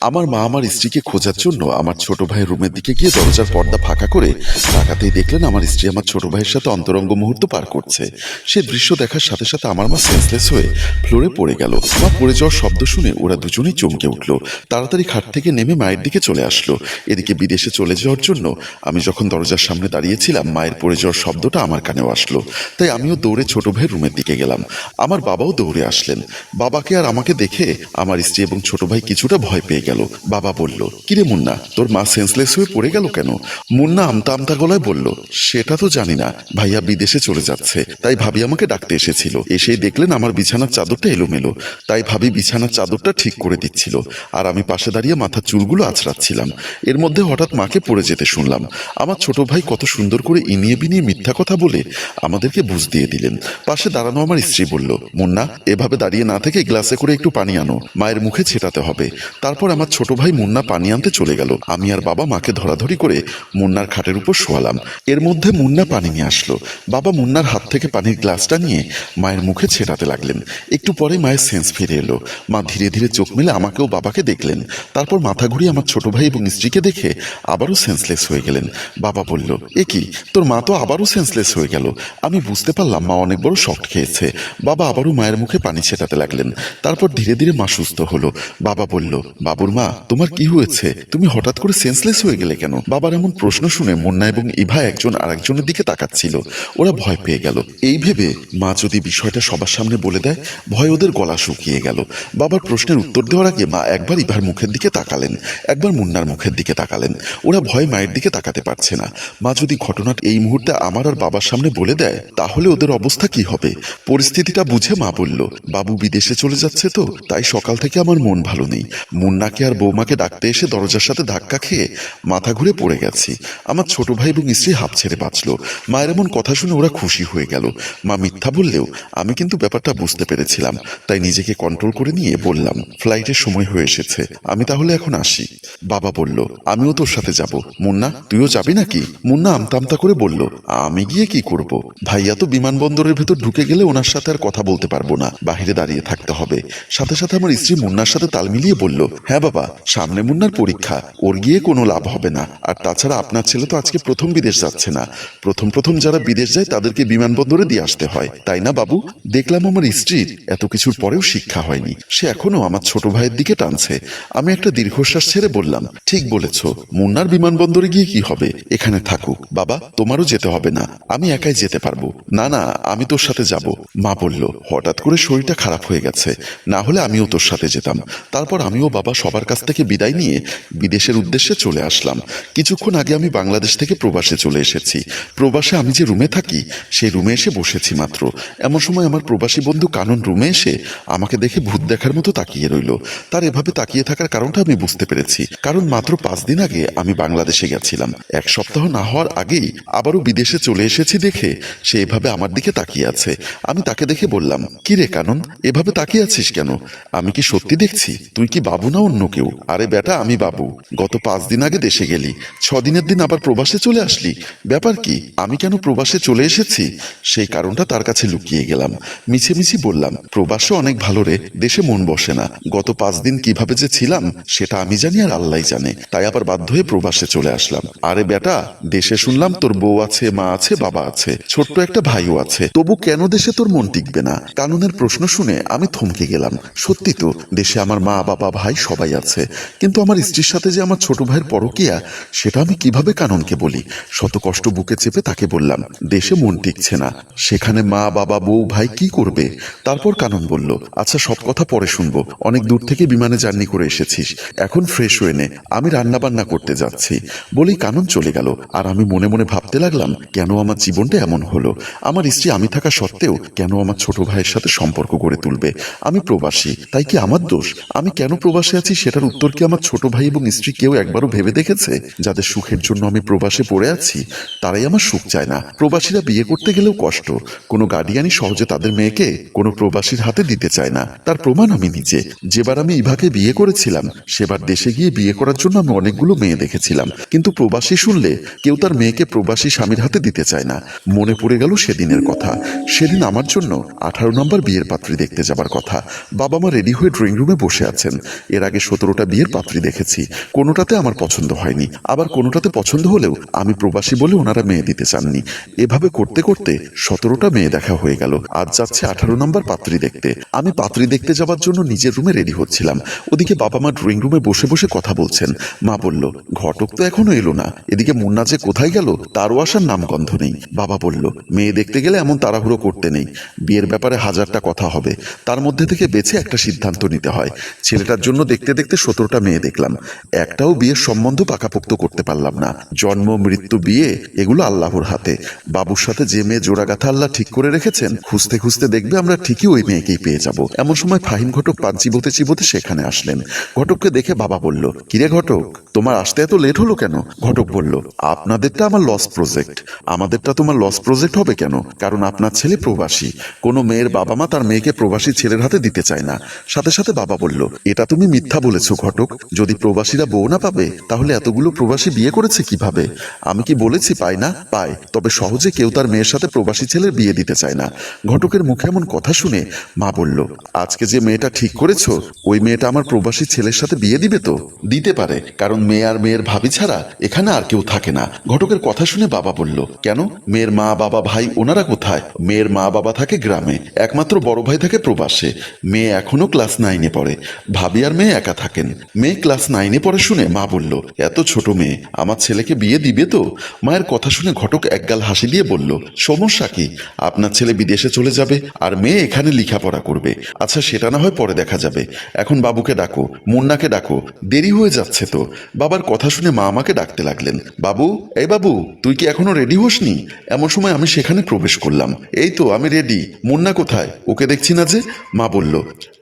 আমার মা আমার স্ত্রীকে খোঁজার জন্য আমার ছোট ভাইয়ের রুমের দিকে গিয়ে দরজার পর্দা ফাঁকা করে তাকাতেই দেখলেন আমার স্ত্রী আমার ছোট ভাইয়ের সাথে অন্তরঙ্গ মুহূর্ত পার করছে। সে দৃশ্য দেখার সাথে সাথে আমার মা সেন্সলেস হয়ে ফ্লোরে পড়ে গেল। মা পড়ে যাওয়ার শব্দ শুনে ওরা দুজনেই চমকে উঠল। তাড়াতাড়ি খাট থেকে নেমে মায়ের দিকে চলে আসলো। এদিকে বিদেশে চলে যাওয়ার জন্য আমি যখন দরজার সামনে দাঁড়িয়েছিলাম, মায়ের পড়ে যাওয়ার শব্দটা আমার কানেও আসলো। তাই আমিও দৌড়ে ছোট ভাইয়ের রুমের দিকে গেলাম। আমার বাবাও দৌড়ে আসলেন। বাবাকে আর আমাকে দেখে আমার স্ত্রী এবং ছোট ভাই কিছুটা ভয় পেয়ে গেল। বাবা বলল, কিরে মুন্না, তোর মা সেন্সলেস হয়ে পড়ে গেল কেন? মুন্না আমতা আমতা গলায় বলল, সেটা তো জানি না, ভাইয়া বিদেশে চলে যাচ্ছে, তাই ভাবি আমাকে ডাকতে এসেছিল। এসেই দেখলেন আমার বিছানার চাদরটা এলোমেলো, তাই ভাবি বিছানার চাদরটা ঠিক করে দিচ্ছিল, আর আমি পাশে দাঁড়িয়ে মাথার চুলগুলো আঁচড়াচ্ছিলাম। এর মধ্যে হঠাৎ মাকে পড়ে যেতে শুনলাম। আমার ছোট ভাই কত সুন্দর করে ইনিয়ে বিনিয়ে মিথ্যা কথা বলে আমাদেরকে বুঝ দিয়ে দিলেন। পাশে দাঁড়ানো আমার স্ত্রী বলল, মুন্না, এভাবে দাঁড়িয়ে না থেকে গ্লাসে করে একটু পানি আনো, মায়ের মুখে ছেটাতে হবে। তারপর আমার ছোট ভাই মুন্না পানি আনতে চলে গেল। আমি আর বাবা মাকে ধরাধরি করে মুন্নার খাটের উপর শোয়ালাম। এর মধ্যে মুন্না পানি নিয়ে আসলো। বাবা মুন্নার হাত থেকে পানির গ্লাসটা নিয়ে মায়ের মুখে ছেটাতে লাগলেন। একটু পরে মায়ের সেন্স ফিরে এলো। মা ধীরে ধীরে চোখ মেলে আমাকেও বাবাকে দেখলেন। তারপর মাথা ঘুরিয়ে আমার ছোট ভাই এবং স্ত্রীকে দেখে আবারও সেন্সলেস হয়ে গেলেন। বাবা বলল, এ কি, তোর মা তো আবারও সেন্সলেস হয়ে গেল। আমি বুঝতে পারলাম মা অনেক বড় শক খেয়েছে। বাবা আবারও মায়ের মুখে পানি ছেটাতে লাগলেন। তারপর ধীরে ধীরে মা সুস্থ হলো। বাবা বলল, বাবুর মা, তোমার কি হয়েছে? তুমি হঠাৎ করে সেন্সলেস হয়ে গেলে কেন? বাবার এমন প্রশ্ন শুনে মুন্না এবং ইভা একজন আরেকজনের দিকে তাকাচ্ছিল। ওরা ভয় পেয়ে গেল। এই ভেবে মা যদি বিষয়টা সবার সামনে বলে দেয়, ভয় ওদের গলা শুকিয়ে গেল। বাবার প্রশ্নের উত্তর দেওয়ার আগে মা একবার ইভার মুখের দিকে তাকালেন, একবার মুন্নার মুখের দিকে তাকালেন। ওরা ভয় মায়ের দিকে তাকাতে পারছে না। মা যদি ঘটনাটা এই মুহূর্তে আমার আর বাবার সামনে বলে দেয়, তাহলে ওদের অবস্থা কি হবে? পরিস্থিতিটা বুঝে মা বলল, বাবু বিদেশে চলে যাচ্ছে তো, তাই সকাল থেকে আমার মন ভালো নেই। মুন্নাকে আর বৌমাকে ডাকতে এসে দরজার সাথে ধাক্কা খেয়ে মাথা ঘুরে পড়ে গেছি। আমার ছোট ভাই এবং স্ত্রী হাঁপ ছেড়ে বাঁচলো। মায়ের এমন কথা শুনে ওরা খুশি হয়ে গেল। মা মিথ্যা বললেও আমি কিন্তু ব্যাপারটা বুঝতে পেরেছিলাম, তাই নিজেকে কন্ট্রোল করে নিয়ে বললাম, ফ্লাইটের সময় হয়ে এসেছে, আমি তাহলে এখন আসি। বাবা বলল, আমিও তোর সাথে যাব। মুন্না, তুইও যাবি নাকি? মুন্না আমতা আমতা করে বলল, আমি গিয়ে কি করব? ভাইয়া তো বিমানবন্দরের ভেতর ঢুকে গেলে ওনার সাথে আর কথা বলতে পারবো না, বাহিরে দাঁড়িয়ে থাকতে হবে। সাথে সাথে আমার স্ত্রী মুন্নার সাথে তাল মিলিয়ে বলল, হ্যাঁ বাবা, সামনে মুন্নার পরীক্ষা, ওর গিয়ে কোনো লাভ হবে না। আর তাছাড়া আপনার ছেলে তো আজকে প্রথম বিদেশ যাচ্ছে না। প্রথম প্রথম যারা বিদেশ যায় তাদেরকে বিমানবন্দরে দিয়ে আসতে হয়, তাই না বাবু? দেখলাম আমার স্ত্রীর এত কিছুর পরেও শিক্ষা হয়নি, সে এখনো আমার ছোট ভাইয়ের দিকে টানছে। আমি একটা দীর্ঘশ্বাস ছেড়ে বললাম, ঠিক বলেছ, মুন্নার বিমানবন্দরে গিয়ে কি হবে, এখানে থাকুক। বাবা, তোমারও যেতে হবে না, আমি একাই যেতে পারবো। না না, আমি তোর সাথে যাব। মা বলল, হঠাৎ করে শরীরটা খারাপ হয়ে গেছে, না হলে আমিও তোর সাথে যেতাম। তারপর আমিও বাবা সবার কাছ থেকে বিদায় নিয়ে বিদেশের উদ্দেশ্যে চলে আসলাম। কিছুক্ষণ আগে আমি বাংলাদেশ থেকে প্রবাসে চলে এসেছি। প্রবাসে আমি যে রুমে থাকি সেই রুমে এসে বসেছি মাত্র, এমন সময় আমার প্রবাসী বন্ধু কানন রুমে এসে আমাকে দেখে ভূত দেখার মতো তাকিয়ে রইল। তার এভাবে তাকিয়ে থাকার কারণটা আমি বুঝতে পেরেছি, কারণ মাত্র 5 দিন আগে আমি বাংলাদেশে গেছিলাম। 1 সপ্তাহ না হওয়ার আগেই আবারও বিদেশে চলে এসেছি দেখে সে এভাবে আমার দিকে তাকিয়ে আছে। আমি তাকে দেখে বললাম, কি রে কানন, এভাবে তাকিয়ে আছিস কেন? আমি কি সত্যি দেখছি? তুই কি বাবু না অন্য কেউ? আরে বেটা, আমি বাবু। গত 5 দিন আগে দেশে গেলি, 6 দিনের দিন আবার প্রবাসে চলে আসলি, ব্যাপার কি? আমি কেন প্রবাসে চলে এসেছি সেই কারণটা তার কাছে লুকিয়ে গেলাম। মিছিমিছি বললাম, প্রবাসে অনেক ভালো রে, দেশে মন বসে না। গত 5 দিন কিভাবে যে ছিলাম সেটা আমি জানি আর আল্লাহই জানে, তাই আবার বাধ্য হয়ে প্রবাসে চলে আসলাম। আরে বেটা, দেশে শুনলাম তোর বউ আছে, মা আছে, বাবা আছে, ছোট্ট একটা ভাইও আছে, তবু কেন দেশে তোর মন টিকবে না? কাননের প্রশ্ন শুনে আমি থমকে গেলাম। সত্যি তো, দেশে আমার মা, বাবা, ভাই সবাই আছে, কিন্তু আমার স্ত্রীর সাথে যে আমার ছোট ভাইয়ের পরকীয়া, সেটা আমি কিভাবে কাননকে বলি? শত কষ্ট বুকে চেপে তাকে বললাম, দেশে মন টিকছে না, সেখানে মা, বাবা, বউ, ভাই কি করবে? তারপর কানন বলল, আচ্ছা সব কথা পরে শুনবো, অনেক দূর থেকে বিমানে জার্নি করে এসেছিস, এখন ফ্রেশ হয়ে নে, আমি রান্না বান্না করতে যাচ্ছি। বলেই কানন চলে গেল। আর আমি মনে মনে ভাবতে লাগলাম, কেন আমার জীবনটা এমন হলো? আমার স্ত্রী আমি থাকা সত্ত্বেও কেন আমার ছোট ভাইয়ের সাথে সম্পর্ক গড়ে তুলবে? আমি প্রবাসী, তাই কি আমার দোষ? আমি কেন প্রবাসে আছি সেটার উত্তর কি আমার ছোট ভাই এবং স্ত্রী কেউ একবারও ভেবে দেখেছে? যাদের সুখের জন্য আমি প্রবাসে পড়ে আছি তারাই আমার সুখ চায় না। প্রবাসীরা বিয়ে করতে গেলেও কষ্ট, কোনো গার্ডিয়ানই সহজে তাদের মেয়েকে কোনো প্রবাসীর হাতে দিতে চায় না। তার প্রমাণ আমি নিজে। যেবার আমি ইভাকে বিয়ে করেছিলাম সেবার দেশে গিয়ে বিয়ে করার জন্য আমি অনেকগুলো মেয়ে দেখেছিলাম, কিন্তু প্রবাসী শুনলে কেউ তার মেয়েকে প্রবাসী স্বামীর হাতে দিতে চায় না। মনে পড়ে গেল সেদিনের কথা। সেদিন আমার জন্য 18 নম্বর বিয়ের পাত্রী দেখতে যাবার কথা। বাবা মা রেডি হয়ে ড্রয়িং রুমে বসে আছেন। এর আগে 17টা বিয়ের পাত্রী দেখেছি, কোনোটাতে আমার পছন্দ হয়নি, আবার কোনোটাতে পছন্দ হলেও আমি প্রবাসী বলে ওনারা মেয়ে দিতে চাননি। এভাবে করতে করতে 17টা মেয়ে দেখা হয়ে গেল। আজ যাচ্ছে 18 নম্বর পাত্রী দেখতে। আমি পাত্রী দেখতে যাওয়ার জন্য নিজের রুমে রেডি হচ্ছিলাম। ওদিকে বাবা মা ড্রয়িং রুমে বসে বসে কথা বলছেন। মা বলল, ঘটক তো এখনো এলো না। এদিকে মুন্না যে কোথায় গেল তারও আসার নামগন্ধ নেই। বাবা বলল, মেয়ে দেখতে গেলে এমন তাড়াহুড়ো করতে নেই, বিয়ের ব্যাপারে হাজারটা কথা হবে, তার মধ্যে থেকে বেছে একটা সিদ্ধান্ত নিতে হয়। ছেলেটার জন্য দেখতে দেখতে 17টা মেয়ে দেখলাম, একটাও বিয়ের সম্বন্ধ পাকাপোক্ত করতে পারলাম না। জন্ম মৃত্যু বিয়ে এগুলো আল্লাহর হাতে। বাবুর সাথে যে মেয়ে জোড়াগাথা আল্লাহ ঠিক করে রেখেছেন, খুঁজতে খুঁজতে দেখবে আমরা ঠিকই ওই মেয়েকেই পেয়ে যাব। এমন সময় ফাহিম ঘটক পান চিবোতে চিবোতে সেখানে আসলেন। ঘটককে দেখে বাবা বলল, কিরে ঘটক, তোমার আসতে এত লেট হলো কেন? ঘটক বলল, আপনাদেরটা আমার লস প্রজেক্ট। আমাদেরটা তোমার লস প্রজেক্ট হবে কেন? কারণ আপনার ছেলে প্রবাসী। কোনো মেয়ের বাবা মা তার মেয়েকে প্রবাসী ছেলের হাতে দিতে চায় না। সাথে সাথে বাবা বলল, এটা তুমি মিথ্যা বলেছো ঘটক। যদি প্রবাসীরা বউ না পাবে তাহলে এতগুলো প্রবাসী বিয়ে করেছে কিভাবে? আমি কি বলেছি পায় না? পায়, তবে সহজে কেউ তার মেয়ের সাথে প্রবাসী ছেলের বিয়ে দিতে চায় না। ঘটকের মুখে এমন কথা শুনে মা বলল, আজকে যে মেয়েটা ঠিক করেছো ওই মেয়েটা আমার প্রবাসী ছেলের সাথে বিয়ে দিবে তো? দিতে পারে, কারণ মেয়ে আর মেয়ের ভাবি ছাড়া এখানে আর কেউ থাকে না। ঘটকের কথা শুনে বাবা বলল, কেন? মেয়ের মা বাবা ভাই ওনারা কোথায়? মেয়ের মা বাবা থাকে গ্রামে, একমাত্র বড় ভাই থাকে প্রবাসে। মেয়ে এখনো ক্লাস 9-এ পড়ে। ভাবি আর মেয়ে একা থাকেন। মেয়ে ক্লাস 9-এ পড়ে শুনে মা বলল, এত ছোট মেয়ে আমার ছেলেকে বিয়ে দিবে তো? মায়ের কথা শুনে ঘটক একগাল হাসি দিয়ে বলল, সমস্যা কি? আপনার ছেলে বিদেশে চলে যাবে আর মেয়ে এখানে লেখাপড়া করবে। আচ্ছা সেটা না হয় পরে দেখা যাবে, এখন বাবুকে ডাকো, মুন্নাকে ডাকো, দেরি হয়ে যাচ্ছে তো। বাবার কথা শুনে মা আমাকে ডাকতে লাগলেন, বাবু, এই বাবু, তুই কি এখনো রেডি হসনি? এমন সময় আমি সেখানে প্রবেশ করলাম। এই তো আমি রেডি। মুন্না কোথায়? ওকে দেখছি না যে। মা বলল,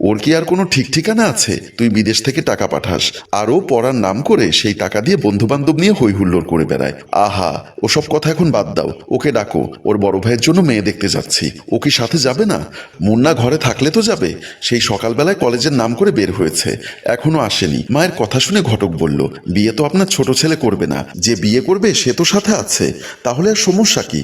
ওর কি আর কোনো ঠিক ঠিকানা আছে? তুই বিদেশ থেকে টাকা পাঠাস আর ও পড়ার নাম করে সেই টাকা দিয়ে বন্ধু বান্ধব নিয়ে হই হুল্লোড় করে বেড়ায়। আহা, ওসব কথা এখন বাদ দাও, ওকে ডাকো, ওর বড় ভাইয়ের জন্য মেয়ে দেখতে যাচ্ছি। ও কি সাথে যাবে না? মুন্না ঘরে থাকলে তো যাবে। সেই সকালবেলায় কলেজের নাম করে বের হয়েছে, এখনো আসেনি। মায়ের কথা শুনে ঘটক বলল, বিয়ে তো আপনার ছোট ছেলে করবে না, যে বিয়ে করবে সে তো সাথে আছে। তাহলে আর সমস্যা কি?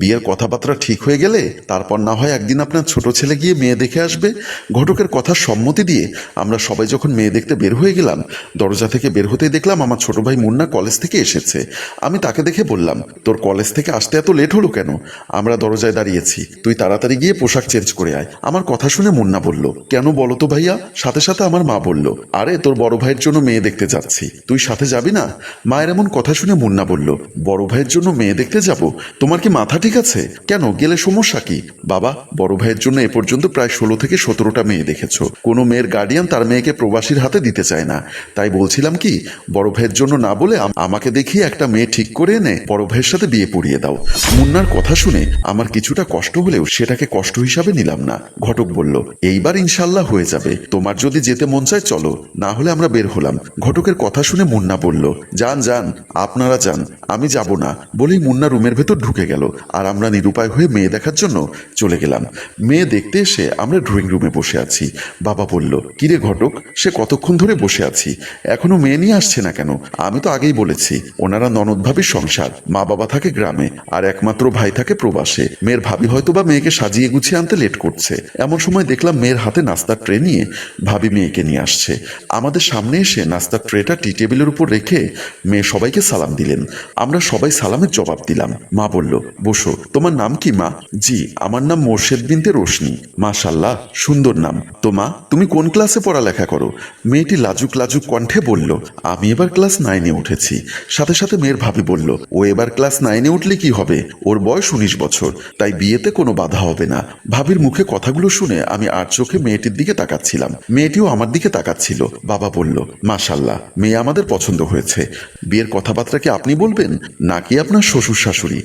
বিয়ের কথাবার্তা ঠিক হয়ে গেলে তারপর না হয় একদিন আপনার ছোট ছেলে গিয়ে মেয়ে দেখে আসবে। ঘটকের কথা সম্মতি দিয়ে আমরা সবাই যখন মেয়ে দেখতে বের হয়ে গেলাম, দরজা থেকে বের হতেই দেখলাম আমার ছোট ভাই মুন্না কলেজ থেকে এসেছে। আমি তাকে দেখে বললাম, তোর কলেজ থেকে আসতে এত লেট হলো কেন? আমরা দরজায় দাঁড়িয়েছি, তুই তাড়াতাড়ি গিয়ে পোশাক চেঞ্জ করে আয়। আমার কথা শুনে মুন্না বলল, কেন বলো তো ভাইয়া? সাথে সাথে আমার মা বলল, আরে তোর বড় ভাইয়ের জন্য মেয়ে দেখতে যাচ্ছি, তুই সাথে যাবি না? মায়ের এমন কথা শুনে মুন্না বলল, বড় ভাইয়ের জন্য মেয়ে দেখতে যাব? তোমার কি মাথা ঠিক আছে? কেন, গেলে সমস্যা কি? বাবা, বড় ভাইয়ের জন্য এ পর্যন্ত প্রায় 16 থেকে 17টা মেয়ে দেখেছো। কোনো মেয়ের গার্ডিয়ান তার মেয়েকে প্রবাসীর হাতে দিতে চায় না। তাই বলছিলাম কি, বড় ভাইয়ের জন্য না বলে আমাকে দেখিয়ে একটা মেয়ে ঠিক করে এনে বড় ভাইয়ের সাথে বিয়ে পড়িয়ে দাও। মুন্নার কথা শুনে আমার কিছুটা কষ্ট হলেও সেটাকে কষ্ট হিসাবে নিলাম না। ঘটক বলল, এইবার ইনশাল্লাহ হয়ে যাবে, তোমার যদি যেতে মন চায় চলো, না হলে আমরা বের হলাম। ঘটকের কথা শুনে মুন্না বলল, যান যান, আপনারা যান, আমি যাব না। বলেই মুন্না রুমের ভেতর ঢুকে গেল আর আমরা নিরুপায় হয়ে মেয়ে দেখার জন্য চলে গেলাম। মেয়ে দেখতে এসে আমরা ড্রয়িং রুমে বসে আছি। বাবা বলল, কিরে ঘটক, সে কতক্ষণ ধরে বসে আছি, এখনো মেয়ে নিয়ে আসছে না কেন? আমি তো আগেই বলেছি ওনারা ননদ ভাবির সংসার, মা বাবা থাকে গ্রামে আর একমাত্র ভাই থাকে প্রবাসে। মেয়ের ভাবি হয়তো বা মেয়েকে সাজিয়ে গুছিয়ে আনতে লেট করছে। এমন সময় দেখলাম মেয়ের হাতে নাস্তার ট্রে নিয়ে ভাবি মেয়েকে নিয়ে আসছে। আমাদের সামনে এসে নাস্তার ট্রেটা টি টেবিলের উপর রেখে মেয়ে সবাইকে সালাম দিলেন। আমরা সবাই সালামের জবাব দিলাম। মা বলল, বসো। তোমার নাম কি মা? জি, আমার নাম মোর্শেদ বিনতে রোশনি। মাশাল্লাহ, সুন্দর নাম। তো মা, তুমি কোন ক্লাসে পড়ালেখা করো? মেয়েটি লাজুক লাজুক কণ্ঠে বলল, আমি এবার ক্লাস 9-এ উঠেছি। সাথে সাথে মেয়ের ভাবি বলল, ও এবার ক্লাস 9-এ উঠলে কি হবে, ওর বয়স 19 বছর, তাই বিয়েতে কোনো বাধা হবে না। ভাবির মুখে কথাগুলো শুনে আমি আর চোখে মেয়েটির দিকে তাকাচ্ছিলাম, মেয়েটিও আমার দিকে তাকাচ্ছিল। বাবা বলল, মাশাল্লাহ, মেয়ে আমাদের পছন্দ হয়েছে। বিয়ের কথাবার্তা কি আপনি বলবেন নাকি আপনার শ্বশুর শাশুড়ি?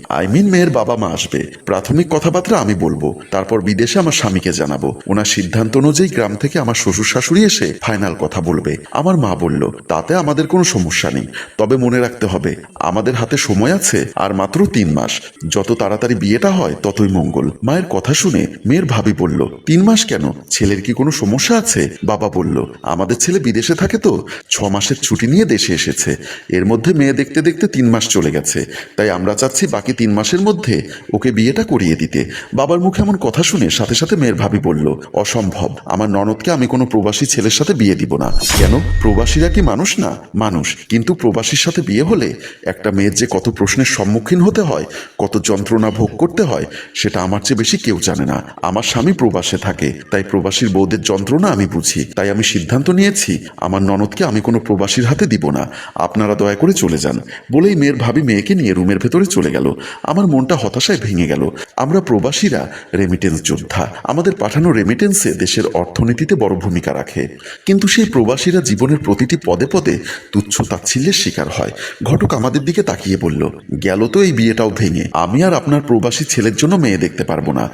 মেয়ের বাবা মা আসবে। প্রাথমিক কথাবার্তা আমি বলবো, তারপর বিদেশে আমার স্বামীকে জানাবো। ওনার সিদ্ধান্ত অনুযায়ী গ্রাম থেকে আমার শ্বশুর শাশুড়ি এসে ফাইনাল কথা বলবে। আমার মা বলল, তাতে আমাদের কোনো সমস্যা নেই, তবে মনে রাখতে হবে আমাদের হাতে সময় আছে আর মাত্র 3 মাস। যত তাড়াতাড়ি বিয়েটা হয় ততই মঙ্গল। মায়ের কথা শুনে মেয়ের ভাবি বলল, 3 মাস কেন? ছেলের কি কোনো সমস্যা আছে? বাবা বলল, আমাদের ছেলে বিদেশে থাকে তো 6 মাসের ছুটি নিয়ে দেশে এসেছে। এর মধ্যে মেয়ে দেখতে দেখতে 3 মাস চলে গেছে, তাই আমরা চাচ্ছি বাকি 3 মাসের মধ্যে ওকে বিয়েটা করিয়ে দিতে। বাবার মুখে এমন কথা শুনে সাথে সাথে মেয়ের ভাবি বলল, অসম্ভব, আমার ননদকে আমি কোনো প্রবাসী ছেলের সাথে বিয়ে দিব না। কেন? প্রবাসীরা কি মানুষ না? মানুষ, কিন্তু প্রবাসীর সাথে বিয়ে হলে একটা মেয়ের যে কত প্রশ্নের সম্মুখীন হতে হয়, কত যন্ত্রণা ভোগ করতে হয়, সেটা আমার চেয়ে বেশি কেউ জানে না। আমার স্বামী প্রবাসে থাকে, তাই প্রবাসীর বউদের যন্ত্রণা আমি বুঝি। তাই আমি সিদ্ধান্ত নিয়েছি আমার ননদকে আমি কোনো প্রবাসীর হাতে দিব না। আপনারা দয়া করে চলে যান। বলেই মেয়ের ভাবি মেয়েকে নিয়ে রুমের ভেতরে চলে গেল। আমার মনটা হতাশায় ভেঙে গেল। আমরা প্রবাসীরা রেমিটেন্স যোদ্ধা। আমাদের পাঠানো রেমিটেন্সে দেশের অর্থনীতিতে বড় ভূমিকা রাখে। কিন্তু সেই প্রবাসীরা জীবনের প্রতিটি পদে পদে তুচ্ছ তাচ্ছিল্যের শিকার হয়। ঘটক আমাদের দিকে তাকিয়ে বলল, গেল তো এই বিয়েটাও ভেঙে। আমি আর আপনার প্রবাসী ছেলের জন্য মেয়ে দেখতে পারবো না।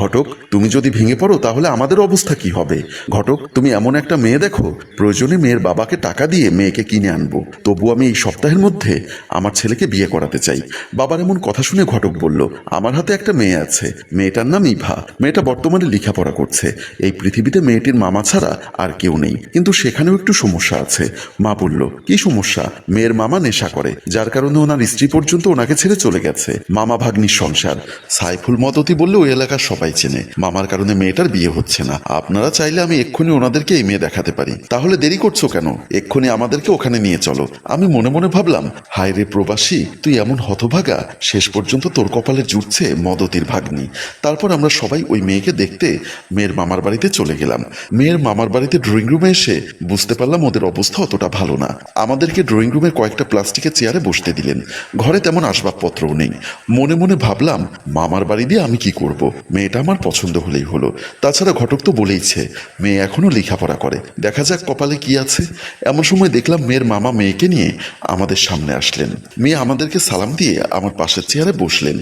ঘটক, তুমি যদি ভেঙে পড়ো তাহলে আমাদের অবস্থা কি হবে? ঘটক, তুমি এমন একটা মেয়ে দেখো, প্রয়োজনে মেয়ের বাবাকে টাকা দিয়ে মেয়েকে কিনে আনবো। তবু আমি এই সপ্তাহের মধ্যে আমার ছেলেকে বিয়ে করাতে চাই। বাবার এমন কথা শুনে ঘটক বলল, আমার হাতে একটা মেয়ে আছে। মেয়েটার নাম ইভা। মেয়েটা বর্তমানে লেখাপড়া করছে। এই পৃথিবীতে মেয়েটির মামা ছাড়া আর কেউ নেই। কিন্তু সেখানেও একটু সমস্যা আছে। মা বলল, কি সমস্যা? মেয়ের মামা নেশা করে, যার কারণে ওনার স্ত্রী পর্যন্ত ওনাকে ছেড়ে চলে গেছে। মামা ভাগ্নির সংসার। সাইফুল মদতি বললে ওই এলাকার সবাই চেনে। মামার কারণে মেয়েটার বিয়ে হচ্ছে না। আপনারা চাইলে আমি এক্ষুনি ওনাদেরকে এই মেয়ে দেখাতে পারি। তাহলে দেরি করছো কেন? এক্ষুনি আমাদেরকে ওখানে নিয়ে চলো। আমি মনে মনে ভাবলাম, হায় রে প্রবাসী, তুই এমন হতভাগা, শেষ পর্যন্ত তোর কপালে জুটছে মদতির ভাগ্নি। তারপর আমরা সবাই ওই মেয়েকে দেখতে মেয়ের মামার বাড়িতে চলে গেলাম। মেয়ের মামার বাড়িতে ড্রয়িং রুমে এসে বুঝতে পারলাম ওদের অবস্থা অতটা ভালো না। আমাদেরকে ড্রয়িং রুমের কয়েকটা প্লাস্টিকের চেয়ারে বসতে দিলেন। ঘরে তেমন আসবাবপত্রও নেই। মনে মনে ভাবলাম, মামার বাড়ি দিয়ে আমি কি করব? মেয়েটা আমার পছন্দ হলেই হলো। তাছাড়া ঘটক তো বলেইছে মেয়ে এখনো লেখাপড়া করে, দেখা যাক কপালে কি আছে। এমন সময় দেখলাম মেয়ের মামা মেয়েকে নিয়ে আমাদের সামনে আসলেন। মেয়ে আমাদেরকে সালাম দিয়ে আমার পাশের চেয়ারে বসলেন।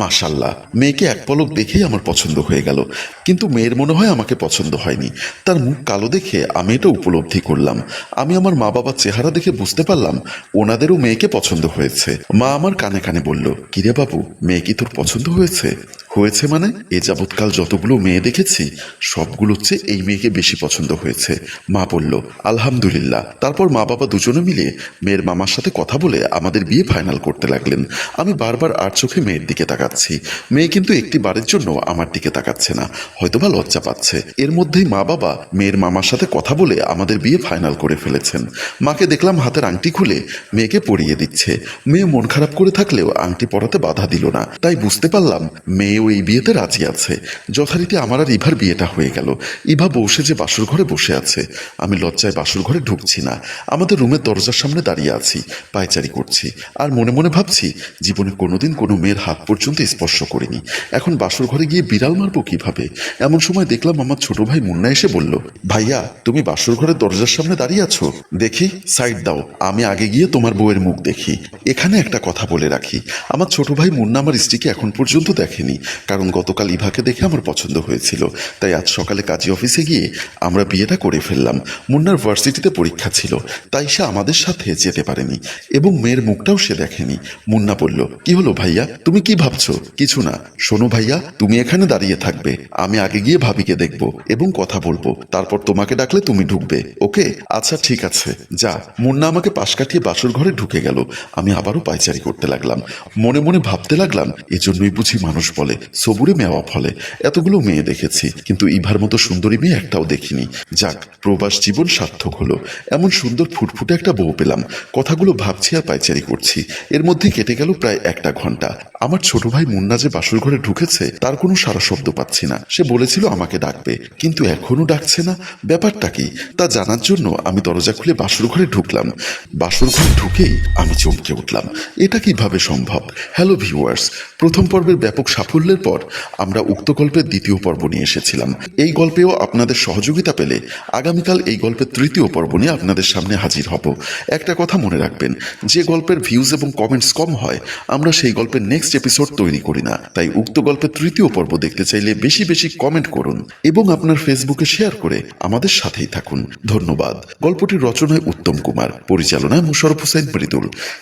মাশাল্লাহ, মেয়েকে এক পলক দেখেই আমার পছন্দ হয়ে গেল। কিন্তু মেয়ের মনে হয় আমাকে পছন্দ হয়নি। তার মুখ কালো দেখে আমি এটা উপলব্ধি করলাম। আমি আমার মা বাবার চেহারা দেখে বুঝতে পারলাম ওনাদেরও মেয়েকে পছন্দ হয়েছে। মা আমার কানে কানে বলল, কিরে বাবু, মেয়ে কি তোর পছন্দ হয়েছে? হয়েছে মানে? এ যাবৎকাল যতগুলো মেয়ে দেখেছি সবগুলোর চেয়ে এই মেয়েকে বেশি পছন্দ হয়েছে। মা বলল, আলহামদুলিল্লাহ। তারপর মা বাবা দুজনে মিলে মেয়ের মামার সাথে কথা বলে আমাদের বিয়ে ফাইনাল করতে লাগলেন। আমি বারবার আর চোখে মেয়ের দিকে তাকাচ্ছি। মেয়ে কিন্তু একটি বারের জন্য আমার দিকে তাকাচ্ছে না, হয়তোবা লজ্জা পাচ্ছে। এর মধ্যেই মা বাবা মেয়ের মামার সাথে কথা বলে আমাদের বিয়ে ফাইনাল করে ফেলেছেন। মাকে দেখলাম হাতের আংটি খুলে মেয়েকে পরিয়ে দিচ্ছে। মেয়ে মন খারাপ করে থাকলেও আংটি পরাতে বাধা দিল না। তাই বুঝতে পারলাম মেয়েও এই বিয়েতে রাজি আছে। যথারীতি আমার আর ইভার বিয়েটা হয়ে গেল। ইভা বসে যে বাসর ঘরে বসে আছে। আমি লজ্জায় বাসর ঘরে ঢুকছি না। আমাদের রুমের দরজার সামনে দাঁড়িয়ে আছি, পায়চারি করছি। আর মনে মনে ভাবছি, জীবনে কোনোদিন কোনো মেয়ের হাত পর্যন্ত স্পর্শ করিনি। এখন বাসর ঘরে গিয়ে বিড়াল মারবো কিভাবে? এমন সময় দেখলাম আমার ছোট ভাই মুন্না এসে বলল, ভাইয়া, তুমি বাসর ঘরের দরজার সামনে দাঁড়িয়ে আছো, দেখি সাইড দাও, আমি আগে গিয়ে তোমার বউয়ের মুখ দেখি। এখানে একটা কথা বলে রাখি, আমার ছোট ভাই মুন্না আমার স্ত্রীকে এখন পর্যন্ত দেখেনি, কারণ গতকাল ইভাকে দেখে আমার পছন্দ হয়েছিল। তাই আজ সকালে কাজী অফিসে গিয়ে আমরা বিয়েটা করে ফেললাম। মুন্নার ভার্সিটিতে পরীক্ষা ছিল, তাই সে আমাদের সাথে যেতে পারেনি এবং মেয়ের মুখটাও সে দেখেনি। মুন্না বলল, কি হলো ভাইয়া, তুমি কি ভাবছো? কিছু না। শোনো ভাইয়া, তুমি এখানে দাঁড়িয়ে থাকবে, আমি আগে গিয়ে ভাবিকে দেখবো এবং কথা বলবো, তারপর তোমাকে ডাকলে তুমি ঢুকবে, ওকে? আচ্ছা ঠিক আছে, যা। মুন্না আমাকে পাশ কাটিয়ে বাসর ঘরে ঢুকে গেল। আমি আবারও পায়চারি করতে লাগলাম। মনে মনে ভাবতে লাগলাম, এজন্যই বুঝি মানুষ বলে সবুরে মেওয়া ফলে। এতগুলো মেয়ে দেখেছি, কিন্তু ইভার মতো সুন্দরী মেয়ে একটাও দেখিনি। যাক, প্রবাস জীবন সার্থক হলো। এমন সুন্দর ফুটফুটে একটা বউ পেলাম। কথাগুলো ভাবছি আর পায়চারি করছি। এর মধ্যে কেটে গেল প্রায় 1 ঘন্টা। আমার ছোট ভাই মুন্না যে বাসর ঘরে ঢুকেছে তার কোনো সারা শব্দ পাচ্ছি না। সে বলেছিল আমাকে ডাকবে, কিন্তু এখনো ডাকছে না। ব্যাপারটা কি তা জানার জন্য আমি দরজা খুলে বাসর ঘরে ঢুকলাম। বাসর ঘরে ঢুকেই আমি চমকে উঠলাম, এটা কিভাবে সম্ভব? হ্যালো ভিউয়ার্স, প্রথম পর্বের ব্যাপক সাফল্যের পর আমরা উক্ত গল্পের দ্বিতীয় পর্ব নিয়ে এসেছিলাম। এই গল্পেও আপনাদের সহযোগিতা পেলে আগামীকাল এই গল্পের তৃতীয় পর্ব নিয়ে আপনাদের সামনে হাজির হব। একটা কথা মনে রাখবেন, যে গল্পের ভিউজ এবং কমেন্টস কম হয় আমরা সেই গল্পের নেক্সট এপিসোড তৈরি করি না। তাই উক্ত গল্পের তৃতীয় পর্ব দেখতে চাইলে বেশি বেশি কমেন্ট করুন এবং আপনার ফেসবুকে শেয়ার করে আমাদের সাথেই থাকুন। ধন্যবাদ। গল্পটির রচনায় উত্তম কুমার, পরিচালনায় মোশাররফ হোসেন মৃদুল,